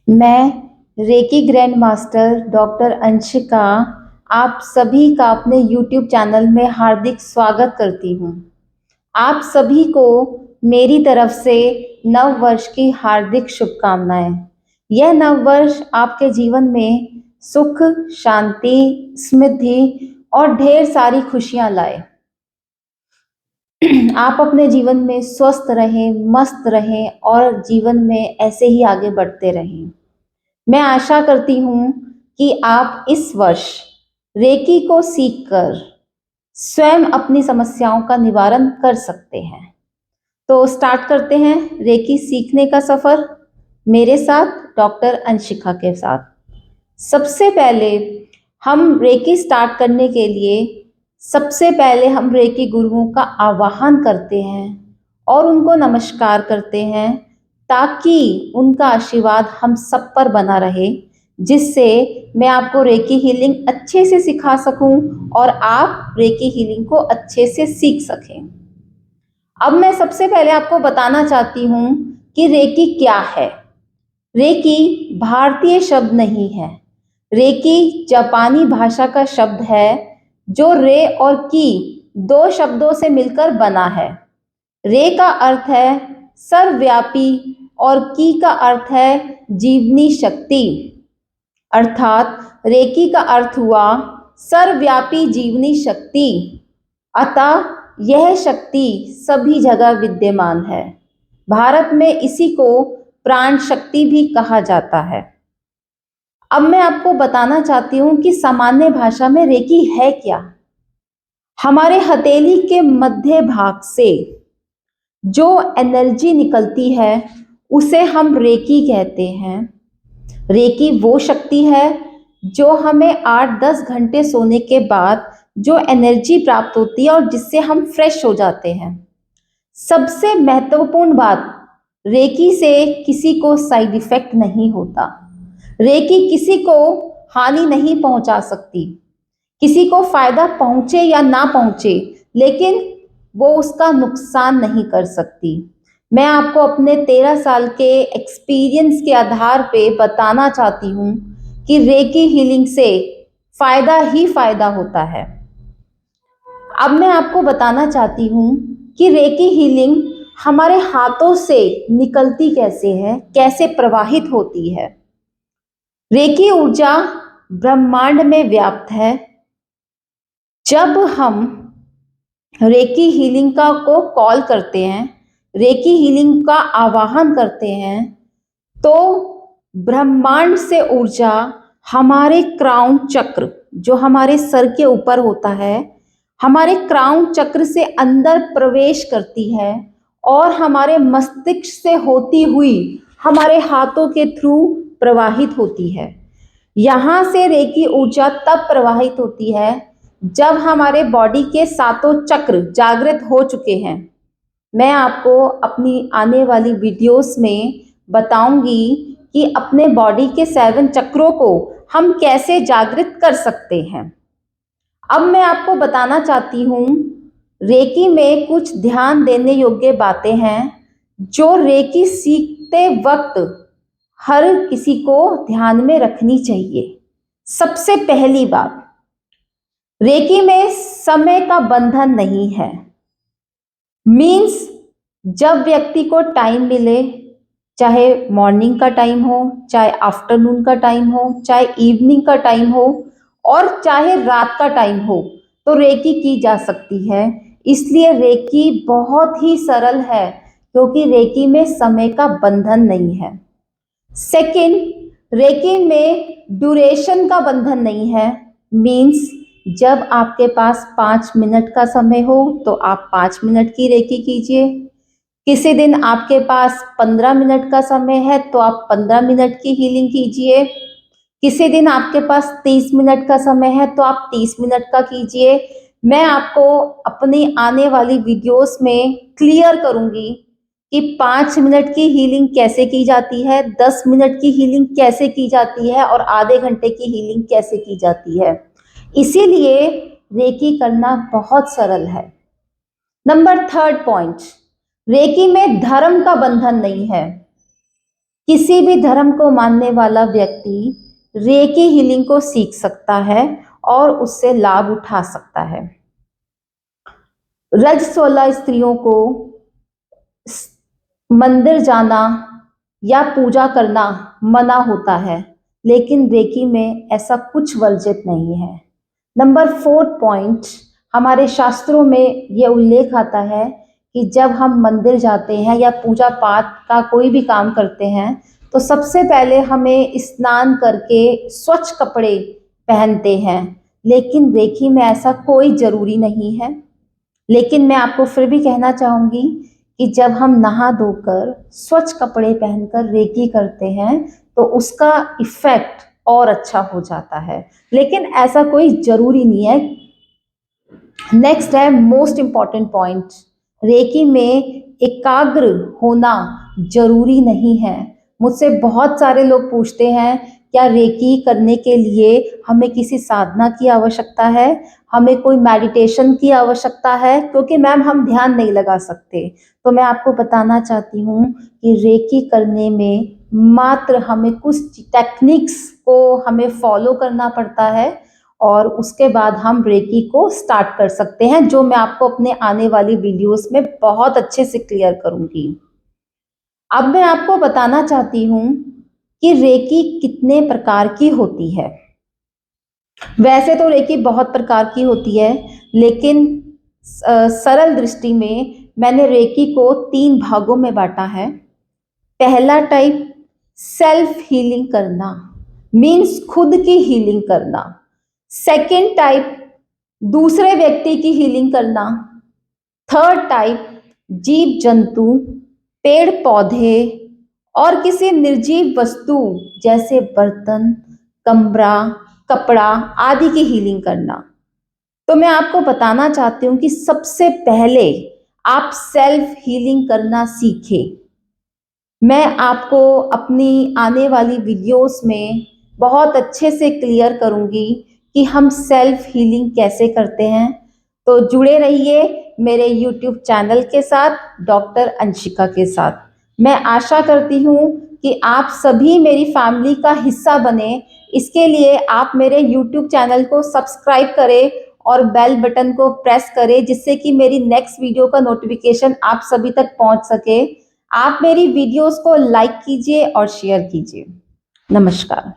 मैं reiki grand master doctor Anshika आप सभी का अपने यूट्यूब चैनल में हार्दिक स्वागत करती हूँ। आप सभी को मेरी तरफ से नव वर्ष की हार्दिक शुभकामनाएं। यह नव वर्ष आपके जीवन में सुख, शांति, समृद्धि और ढेर सारी खुशियां लाए। आप अपने जीवन में स्वस्थ रहें, मस्त रहें और जीवन में ऐसे ही आगे बढ़ते रहें। मैं आशा करती हूँ कि आप इस वर्ष रेकी को सीखकर स्वयं अपनी समस्याओं का निवारण कर सकते हैं। तो स्टार्ट करते हैं रेकी सीखने का सफ़र मेरे साथ, डॉक्टर अंशिका के साथ। सबसे पहले हम रेकी स्टार्ट करने के लिए सबसे पहले हम रेकी गुरुओं का आवाहन करते हैं और उनको नमस्कार करते हैं ताकि उनका आशीर्वाद हम सब पर बना रहे, जिससे मैं आपको रेकी हीलिंग अच्छे से सिखा सकूं और आप रेकी हीलिंग को अच्छे से सीख सकें। अब मैं सबसे पहले आपको बताना चाहती हूं कि रेकी क्या है। रेकी भारतीय शब्द नहीं है। रेकी जापानी भाषा का शब्द है जो रे और की दो शब्दों से मिलकर बना है। रे का अर्थ है सर्वव्यापी और की का अर्थ है जीवनी शक्ति, अर्थात रेकी का अर्थ हुआ सर्वव्यापी जीवनी शक्ति। अतः यह शक्ति सभी जगह विद्यमान है। भारत में इसी को प्राण शक्ति भी कहा जाता है। अब मैं आपको बताना चाहती हूँ कि सामान्य भाषा में रेकी है क्या। हमारे हथेली के मध्य भाग से जो एनर्जी निकलती है उसे हम रेकी कहते हैं। रेकी वो शक्ति है जो हमें 8-10 घंटे सोने के बाद जो एनर्जी प्राप्त होती है और जिससे हम फ्रेश हो जाते हैं। सबसे महत्वपूर्ण बात, रेकी से किसी को साइड इफेक्ट नहीं होता। रेकी किसी को हानि नहीं पहुंचा सकती। किसी को फायदा पहुंचे या ना पहुंचे, लेकिन वो उसका नुकसान नहीं कर सकती। मैं आपको अपने 13 साल के एक्सपीरियंस के आधार पे बताना चाहती हूँ कि रेकी हीलिंग से फायदा ही फायदा होता है। अब मैं आपको बताना चाहती हूँ कि रेकी हीलिंग हमारे हाथों से निकलती कैसे है, कैसे प्रवाहित होती है। रेकी ऊर्जा ब्रह्मांड में व्याप्त है। जब हम रेकी हीलिंग का को कॉल करते हैं, रेकी हीलिंग का आवाहन करते हैं, तो ब्रह्मांड से ऊर्जा हमारे क्राउन चक्र जो हमारे सर के ऊपर होता है, हमारे क्राउन चक्र से अंदर प्रवेश करती है और हमारे मस्तिष्क से होती हुई हमारे हाथों के थ्रू प्रवाहित होती है। यहाँ से रेकी ऊर्जा तब प्रवाहित होती है जब हमारे बॉडी के सातों चक्र जागृत हो चुके हैं। मैं आपको अपनी आने वाली वीडियोस में बताऊंगी कि अपने बॉडी के 7 चक्रों को हम कैसे जागृत कर सकते हैं। अब मैं आपको बताना चाहती हूँ, रेकी में कुछ ध्यान देने योग्य बातें हैं जो रेकी सीखते वक्त हर किसी को ध्यान में रखनी चाहिए। सबसे पहली बात, रेकी में समय का बंधन नहीं है। मीन्स जब व्यक्ति को टाइम मिले, चाहे मॉर्निंग का टाइम हो, चाहे आफ्टरनून का टाइम हो, चाहे इवनिंग का टाइम हो और चाहे रात का टाइम हो, तो रेकी की जा सकती है। इसलिए रेकी बहुत ही सरल है क्योंकि रेकी में समय का बंधन नहीं है। सेकंड, रेकी में ड्यूरेशन का बंधन नहीं है। मीन्स जब आपके पास 5 मिनट का समय हो तो आप 5 मिनट की रेकी कीजिए। किसी दिन आपके पास 15 मिनट का समय है तो आप 15 मिनट की हीलिंग कीजिए। किसी दिन आपके पास 30 मिनट का समय है तो आप 30 मिनट का कीजिए। मैं आपको अपनी आने वाली वीडियोस में क्लियर करूंगी कि 5 मिनट की हीलिंग कैसे की जाती है, 10 मिनट की हीलिंग कैसे की जाती है और आधे घंटे की हीलिंग कैसे की जाती है। इसीलिए रेकी करना बहुत सरल है। नंबर 3 पॉइंट, रेकी में धर्म का बंधन नहीं है। किसी भी धर्म को मानने वाला व्यक्ति रेकी हीलिंग को सीख सकता है और उससे लाभ उठा सकता है। रजस्वला स्त्रियों को मंदिर जाना या पूजा करना मना होता है, लेकिन रेकी में ऐसा कुछ वर्जित नहीं है। नंबर 4 पॉइंट, हमारे शास्त्रों में ये उल्लेख आता है कि जब हम मंदिर जाते हैं या पूजा पाठ का कोई भी काम करते हैं तो सबसे पहले हमें स्नान करके स्वच्छ कपड़े पहनते हैं, लेकिन रेकी में ऐसा कोई जरूरी नहीं है। लेकिन मैं आपको फिर भी कहना चाहूंगी कि जब हम नहा धोकर स्वच्छ कपड़े पहनकर रेकी करते हैं तो उसका इफेक्ट और अच्छा हो जाता है, लेकिन ऐसा कोई जरूरी नहीं है। नेक्स्ट है मोस्ट इंपॉर्टेंट पॉइंट, रेकी में एकाग्र होना जरूरी नहीं है। मुझसे बहुत सारे लोग पूछते हैं क्या रेकी करने के लिए हमें किसी साधना की आवश्यकता है, हमें कोई मेडिटेशन की आवश्यकता है, क्योंकि मैम हम ध्यान नहीं लगा सकते। तो मैं आपको बताना चाहती हूँ कि रेकी करने में मात्र हमें कुछ टेक्निक्स को हमें फॉलो करना पड़ता है और उसके बाद हम रेकी को स्टार्ट कर सकते हैं, जो मैं आपको अपने आने वाली वीडियोस में बहुत अच्छे से क्लियर करूंगी। अब मैं आपको बताना चाहती हूँ कि रेकी कितने प्रकार की होती है। वैसे तो रेकी बहुत प्रकार की होती है, लेकिन सरल दृष्टि में मैंने रेकी को 3 भागों में बांटा है। पहला टाइप सेल्फ हीलिंग करना, मीन्स खुद की हीलिंग करना। सेकेंड टाइप दूसरे व्यक्ति की हीलिंग करना। थर्ड टाइप जीव जंतु, पेड़ पौधे और किसी निर्जीव वस्तु जैसे बर्तन, कमरा, कपड़ा आदि की हीलिंग करना। तो मैं आपको बताना चाहती हूँ कि सबसे पहले आप सेल्फ हीलिंग करना सीखें। मैं आपको अपनी आने वाली वीडियोस में बहुत अच्छे से क्लियर करूंगी कि हम सेल्फ हीलिंग कैसे करते हैं। तो जुड़े रहिए मेरे यूट्यूब चैनल के साथ, डॉक्टर अंशिका के साथ। मैं आशा करती हूँ कि आप सभी मेरी फैमिली का हिस्सा बने। इसके लिए आप मेरे यूट्यूब चैनल को सब्सक्राइब करें और बेल बटन को प्रेस करें, जिससे कि मेरी नेक्स्ट वीडियो का नोटिफिकेशन आप सभी तक पहुंच सके। आप मेरी वीडियोस को लाइक कीजिए और शेयर कीजिए। नमस्कार।